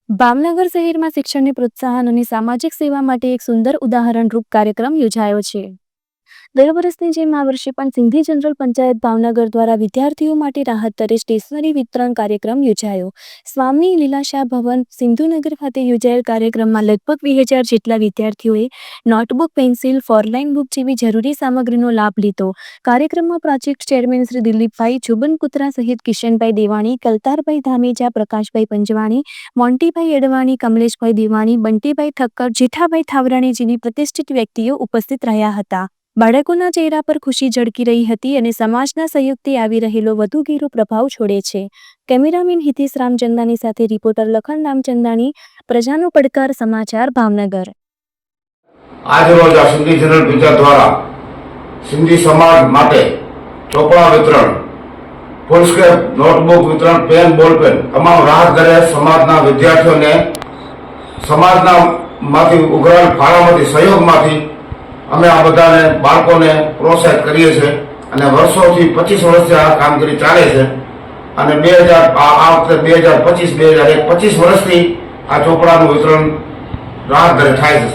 ભાવનગર શહેરમાં શિક્ષણને પ્રોત્સાહન અને સામાજિક સેવા માટે એક સુંદર ઉદાહરણરૂપ કાર્યક્રમ યોજાયો છે। દર વર્ષની જેમ આ વર્ષે પણ સિંધી જનરલ પંચાયત ભાવનગર દ્વારા વિદ્યાર્થીઓ માટે રાહત દરે સ્ટેશનરી વિતરણ કાર્યક્રમ યોજાયો। સ્વામી લીલાશાહ ભવન સિંધુનગર ખાતે યોજાયેલ કાર્યક્રમમાં લગભગ 2000 જેટલા વિદ્યાર્થીઓએ નોટબુક, પેન્સિલ, ફોરલાઇન બુક જેવી જરૂરી સામગ્રીનો લાભ લીધો। કાર્યક્રમમાં પ્રોજેક્ટ ચેરમેન શ્રી દિલીપભાઈ જોબનકુત્રા સહિત કિશનભાઈ દેવાણી, કલતારભાઈ ધામેજા, પ્રકાશભાઈ પંજવાણી, મોન્ટીભાઈ અડવાણી, કમલેશભાઈ દેવાણી, બંટીભાઈ ઠક્કર, જેઠાભાઈ થાવરાણી જેવી પ્રતિષ્ઠિત વ્યક્તિઓ ઉપસ્થિત રહ્યા હતા। બાળકોના ચહેરા પર ખુશી ઝળકી રહી હતી અને સમાજના સહયોગથી આવી રહેલો વધુ ઘેરો પ્રભાવ છોડે છે। કેમેરામેન હિતેશ રામચંદાની સાથે રિપોર્ટર લખન રામચંદાની, પ્રજાનો પડકાર સમાચાર, ભાવનગર। आज रोज सिंधी जनरल पंचायत द्वारा सिंधी समाज माटे ચોપડા वितरण, फुलस्केप नोटबुक वितरण, पेन, बॉलपेन तमाम राहत दरे समाजना विद्यार्थीओने समाजना माथी उघराल फाळामांथी सहयोगमांथी અમે આ બધાને બાળકોને પ્રોત્સાહિત કરીએ છીએ અને વર્ષોથી 25 વર્ષથી આ કામગીરી ચાલે છે અને 2025 વર્ષથી આ ચોપડાનું વિતરણ રાહત દરે થાય છે।